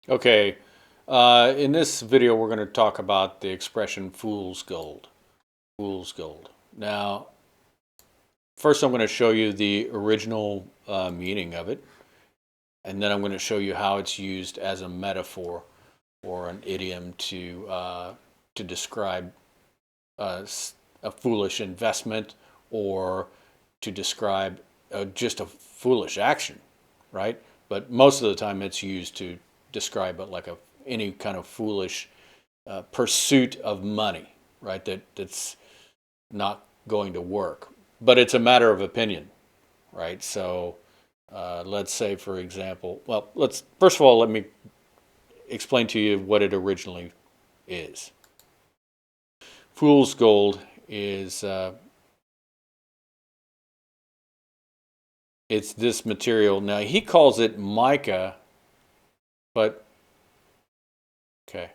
Okay, in this video we're going to talk about the expression fool's gold. Fool's gold. Now, first I'm going to show you the original meaning of it, and then I'm going to show you how it's used as a metaphor or an idiom to describe a foolish investment or to describe just a foolish action, right? But most of the time it's used to describe it like any kind of foolish pursuit of money, right? That's not going to work. But it's a matter of opinion, right? So let's say, for example, well, first of all, let me explain to you what it originally is. Fool's gold is it's this material. Now he calls it mica, but okay.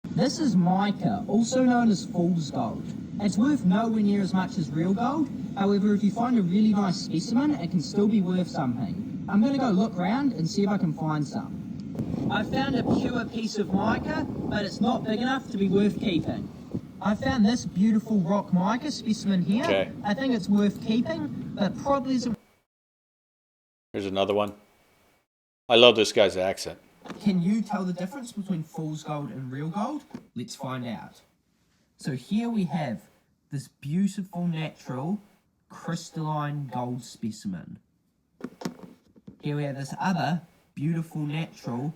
This is mica, also known as fool's gold. It's worth nowhere near as much as real gold. However, if you find a really nice specimen, it can still be worth something. I'm going to go look around and see if I can find some. I found a pure piece of mica, but it's not big enough to be worth keeping. I found this beautiful rock mica specimen here. Okay. I think it's worth keeping, but probably isn't. Here's another one. I love this guy's accent. Can you tell the difference between fool's gold and real gold? Let's find out. So here we have this beautiful natural crystalline gold specimen. Here we have this other beautiful natural.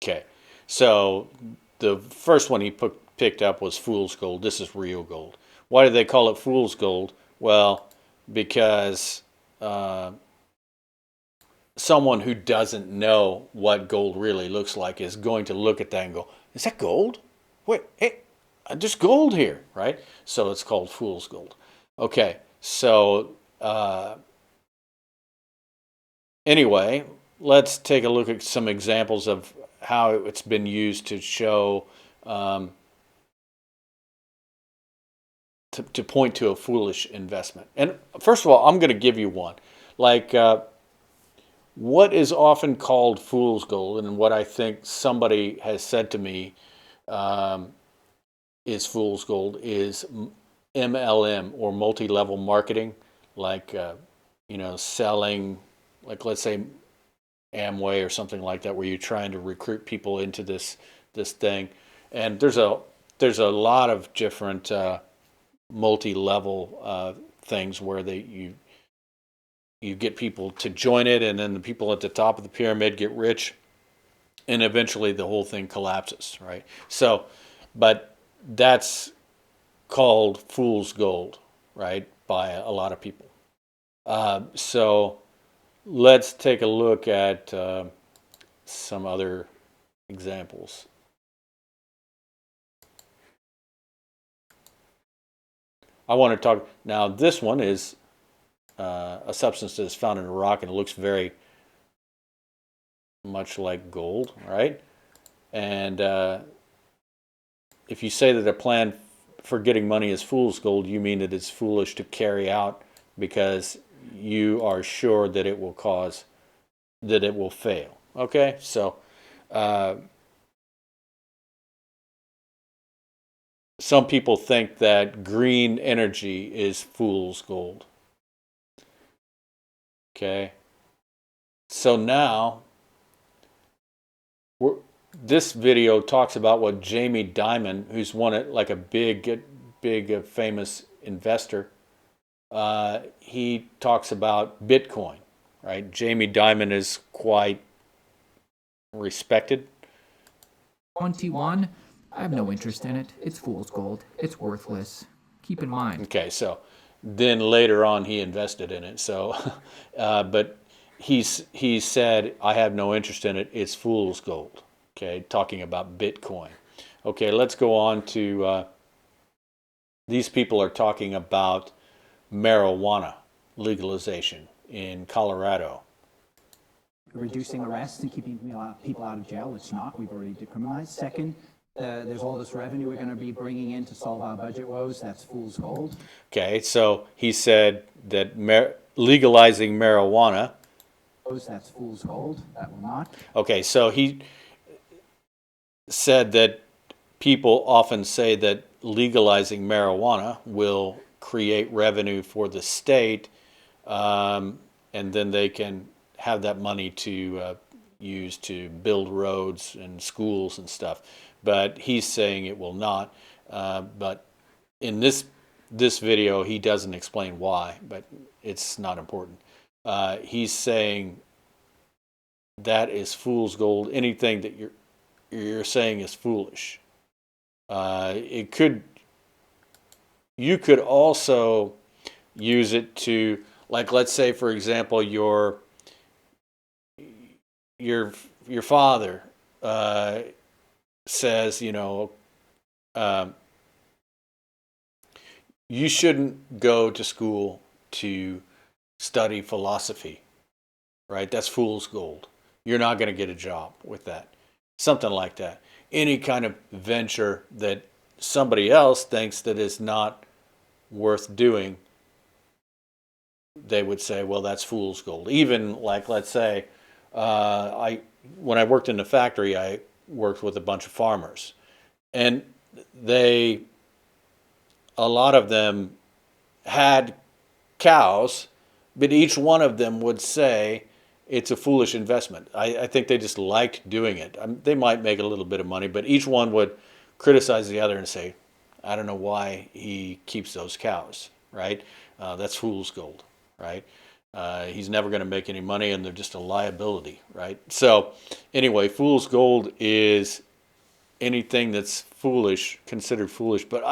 Okay, so the first one he picked up was fool's gold. This is real gold. Why do they call it fool's gold? Well, because someone who doesn't know what gold really looks like is going to look at that and go, "Is that gold? Wait, hey, there's gold here, right?" So it's called fool's gold. Okay, so anyway, let's take a look at some examples of how it's been used to show, to point to a foolish investment. And first of all, I'm going to give you one. Like, what is often called fool's gold, and what I think somebody has said to me is fool's gold, is MLM, or multi-level marketing, like, selling, like, let's say Amway or something like that, where you're trying to recruit people into this thing. And there's a lot of different multi-level things where you get people to join it, and then the people at the top of the pyramid get rich, and eventually the whole thing collapses, right? So, but that's called fool's gold, right, by a lot of people. So let's take a look at some other examples. I want to talk now. This one is a substance that is found in a rock, and it looks very much like gold, right? And if you say that a plan for getting money is fool's gold, you mean that it's foolish to carry out because you are sure that it will fail. Okay, so some people think that green energy is fool's gold. Okay, so now this video talks about what Jamie Dimon, who's like a big famous investor, he talks about Bitcoin, right? Jamie Dimon is quite respected. 21. I have no interest in it. It's fool's gold. It's worthless. Keep in mind. Okay, so then later on he invested in it. So, but he said, "I have no interest in it. It's fool's gold." Okay, talking about Bitcoin. Okay, let's go on to these people are talking about marijuana legalization in Colorado. Reducing arrests and keeping people out of jail. It's not. We've already decriminalized. Second, there's all this revenue we're going to be bringing in to solve our budget woes. That's fool's gold. Okay, so he said that legalizing marijuana that's fool's gold. That will not. Okay, so he said that people often say that legalizing marijuana will create revenue for the state, and then they can have that money to use to build roads and schools and stuff. But he's saying it will not. But in this video, he doesn't explain why, but it's not important. He's saying that is fool's gold. Anything that you're saying is foolish. You could also use it to, like, let's say, for example, your father says, you shouldn't go to school to study philosophy, right? That's fool's gold. You're not going to get a job with that. Something like that. Any kind of venture that somebody else thinks that is not worth doing, they would say, well, that's fool's gold. Even like, let's say, when I worked in the factory, I worked with a bunch of farmers, and a lot of them had cows, but each one of them would say it's a foolish investment. I think they just liked doing it. They might make a little bit of money, but each one would criticize the other and say, I don't know why he keeps those cows, right? That's fool's gold, right? He's never going to make any money, and they're just a liability, right? So anyway, fool's gold is anything that's foolish, considered foolish. But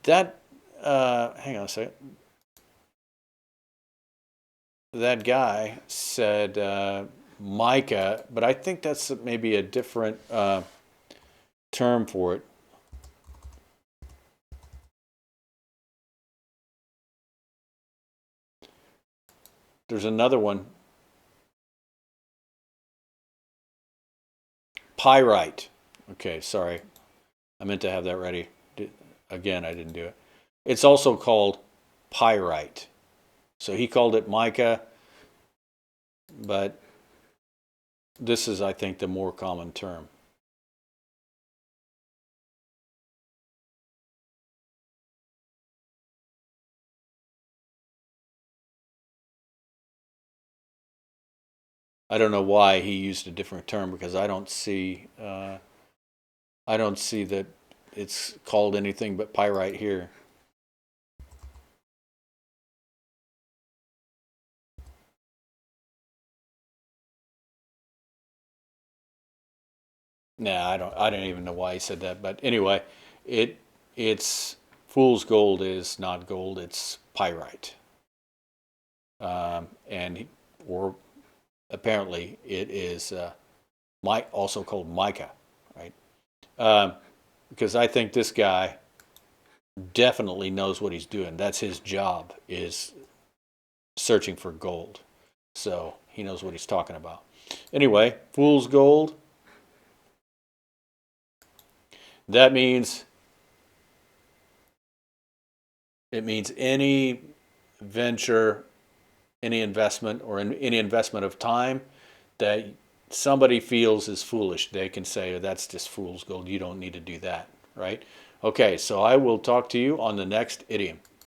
hang on a second. That guy said mica, but I think that's maybe a different term for it. There's another one. Pyrite. Okay, sorry. I meant to have that ready. Again, I didn't do it. It's also called pyrite. So he called it mica, but this is, I think, the more common term. I don't know why he used a different term, because I don't see that it's called anything but pyrite here. Nah, I don't even know why he said that. But anyway, it's fool's gold is not gold, it's pyrite. Or apparently it is also called mica, right? Because I think this guy definitely knows what he's doing. That's his job, is searching for gold. So he knows what he's talking about. Anyway, fool's gold. That means any venture, any investment, or any investment of time that somebody feels is foolish. They can say, oh, that's just fool's gold. You don't need to do that, right? Okay, so I will talk to you on the next idiom.